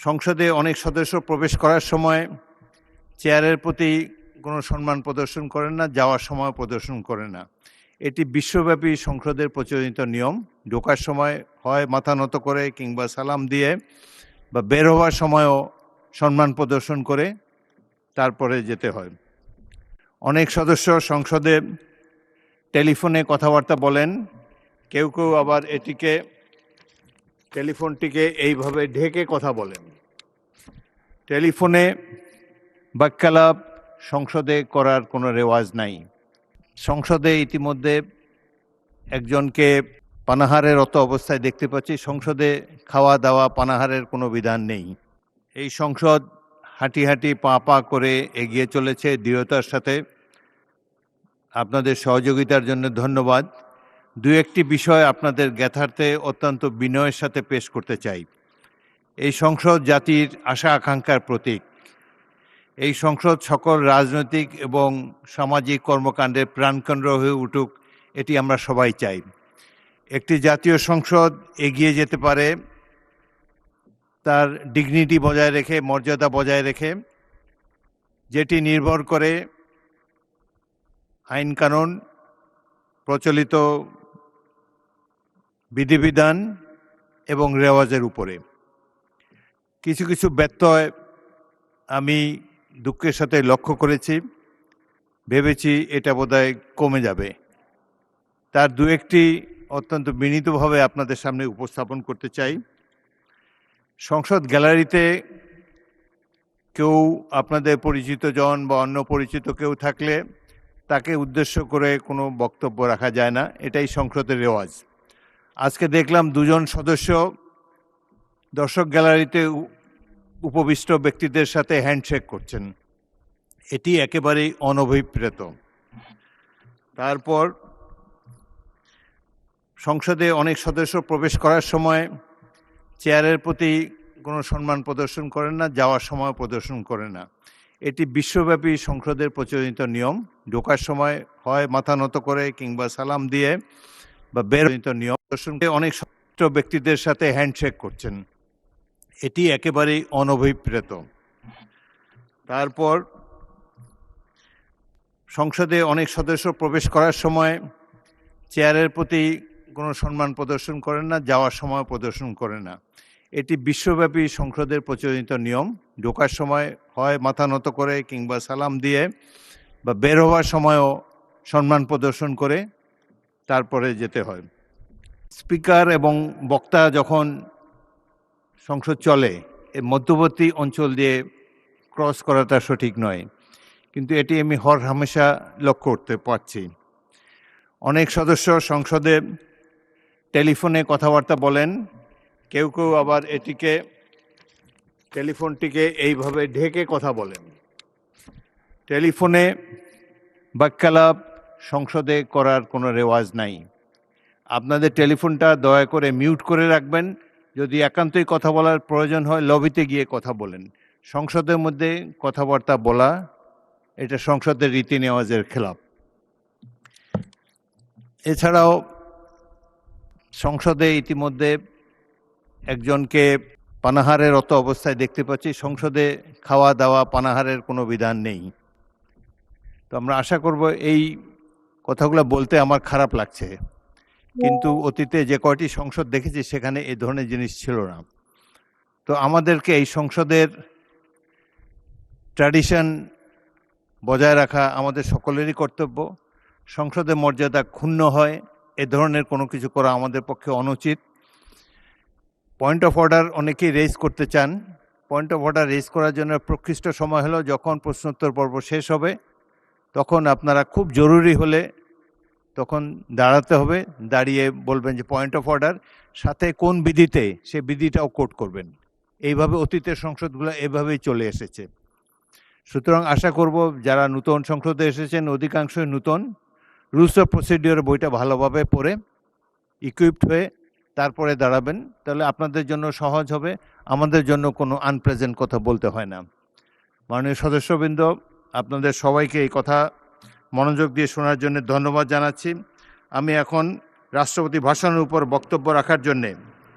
সংসদে অনেক সদস্য প্রবেশ করার সময় চেয়ারের প্রতি কোনো সম্মান প্রদর্শন করেন না, যাওয়ার সময় প্রদর্শন করেন না। এটি বিশ্বব্যাপী সংসদের প্রচলিত নিয়ম। ঢোকার সময় হয় মাথা নত করে কিংবা সালাম দিয়ে বা বের হওয়ার সময়ও সম্মান প্রদর্শন করে তারপরে যেতে হয়। অনেক সদস্য সংসদে টেলিফোনে কথাবার্তা বলেন, কেউ কেউ আবার টেলিফোনটিকে এইভাবে ঢেকে কথা বলেন। টেলিফোনে বাক্যালাপ সংসদে করার কোনো রেওয়াজ নাই। সংসদে ইতিমধ্যে একজনকে পানাহাররত অবস্থায় দেখতে পাচ্ছি। সংসদে খাওয়া দাওয়া পানাহারের কোনো বিধান নেই। এই সংসদ হাঁটি হাঁটি পা পা করে এগিয়ে চলেছে দৃঢ়তার সাথে। আপনাদের সহযোগিতার জন্য ধন্যবাদ। দু একটি বিষয় আপনাদের জ্ঞাতার্থে অত্যন্ত বিনয়ের সাথে পেশ করতে চাই। এই সংসদ জাতির আশা আকাঙ্ক্ষার প্রতীক। এই সংসদ সকল রাজনৈতিক এবং সামাজিক কর্মকাণ্ডের প্রাণকেন্দ্র হয়ে উঠুক, এটি আমরা সবাই চাই। একটি জাতীয় সংসদ এগিয়ে যেতে পারে তার ডিগনিটি বজায় রেখে, মর্যাদা বজায় রেখে, যেটি নির্ভর করে আইন কানুন, প্রচলিত বিধিবিধান এবং রেওয়াজের উপরে। কিছু কিছু ব্যত্যয় আমি দুঃখের সাথে লক্ষ্য করেছি, ভেবেছি এটা বোধহয় কমে যাবে। তার দু একটি অত্যন্ত বিনীতভাবে আপনাদের সামনে উপস্থাপন করতে চাই। সংসদ গ্যালারিতে কেউ আপনাদের পরিচিত জন বা অন্য পরিচিত কেউ থাকলে তাকে উদ্দেশ্য করে কোনো বক্তব্য রাখা যায় না, এটাই সংসদের রেওয়াজ। আজকে দেখলাম দুজন সদস্য দর্শক গ্যালারিতে উপবিষ্ট ব্যক্তিদের সাথে হ্যান্ডশেক করছেন। এটি একেবারেই অনভিপ্রেত। তারপর সংসদে অনেক সদস্য প্রবেশ করার সময় চেয়ারের প্রতি কোনো সম্মান প্রদর্শন করেন না, যাওয়ার সময় প্রদর্শন করেন না। এটি বিশ্বব্যাপী সংসদের প্রচলিত নিয়ম। ঢোকার সময় হয় মাথা নত করে কিংবা সালাম দিয়ে বা বের নিয়ম প্রদর্শনকে অনেক ব্যক্তিদের সাথে হ্যান্ডশেক করছেন। এটি একেবারেই অনভিপ্রেত। তারপর সংসদে অনেক সদস্য প্রবেশ করার সময় চেয়ারের প্রতি কোনো সম্মান প্রদর্শন করেন না, যাওয়ার সময় প্রদর্শন করেন না। এটি বিশ্বব্যাপী সংসদের প্রচলিত নিয়ম। ঢোকার সময় হয় মাথা নত করে কিংবা সালাম দিয়ে বা বের হওয়ার সময়ও সম্মান প্রদর্শন করে তারপরে যেতে হয়। স্পিকার এবং বক্তা যখন সংসদ চলে, এর মধ্যবর্তী অঞ্চল দিয়ে ক্রস করাটা সঠিক নয়, কিন্তু এটি আমি হামেশা লক্ষ্য করতে পারছি। অনেক সদস্য সংসদে টেলিফোনে কথাবার্তা বলেন, কেউ কেউ আবার টেলিফোনটিকে এইভাবে ঢেকে কথা বলেন। টেলিফোনে বাক্যালাপ সংসদে করার কোনো রেওয়াজ নাই। আপনাদের টেলিফোনটা দয়া করে মিউট করে রাখবেন। যদি একান্তই কথা বলার প্রয়োজন হয় লবিতে গিয়ে কথা বলেন। সংসদের মধ্যে কথাবার্তা বলা এটা সংসদের রীতি নেওয়াজের খেলাপ। এছাড়াও সংসদে ইতিমধ্যে একজনকে পানাহাররত অবস্থায় দেখতে পাচ্ছি। সংসদে খাওয়া দাওয়া পানাহারের কোনো বিধান নেই। তো আমরা আশা করব, এই কথাগুলো বলতে আমার খারাপ লাগছে, কিন্তু অতীতে যে কয়টি সংসদ দেখেছি সেখানে এই ধরনের জিনিস ছিল না। তো আমাদেরকে এই সংসদের ট্র্যাডিশন বজায় রাখা আমাদের সকলেরই কর্তব্য। সংসদের মর্যাদা ক্ষুণ্ণ হয় এ ধরনের কোনো কিছু করা আমাদের পক্ষে অনুচিত। পয়েন্ট অফ অর্ডার অনেকেই রেজ করতে চান। পয়েন্ট অফ অর্ডার রেজ করার জন্য প্রকৃষ্ট সময় হলো যখন প্রশ্নোত্তর পর্ব শেষ হবে, তখন আপনারা খুব জরুরি হলে তখন দাঁড়াতে হবে, দাঁড়িয়ে বলবেন যে পয়েন্ট অফ অর্ডার, সাথে কোন বিধিতে সে বিধিটাও কোট করবেন। এইভাবে অতীতের সংসদগুলো এভাবেই চলে এসেছে। সুতরাং আশা করব যারা নূতন সংসদে এসেছেন, অধিকাংশই নূতন, রুলস অফ প্রসিডিওর বইটা ভালোভাবে পড়ে ইকুইপড হয়ে তারপরে দাঁড়াবেন, তাহলে আপনাদের জন্য সহজ হবে, আমাদের জন্য কোনো আনপ্লেজেন্ট কথা বলতে হয় না। মাননীয় সদস্যবৃন্দ, আপনাদের সবাইকে এই কথা মনোযোগ দিয়ে শোনার জন্য ধন্যবাদ জানাচ্ছি। আমি এখন রাষ্ট্রপতি ভাষণের উপর বক্তব্য রাখার জন্যে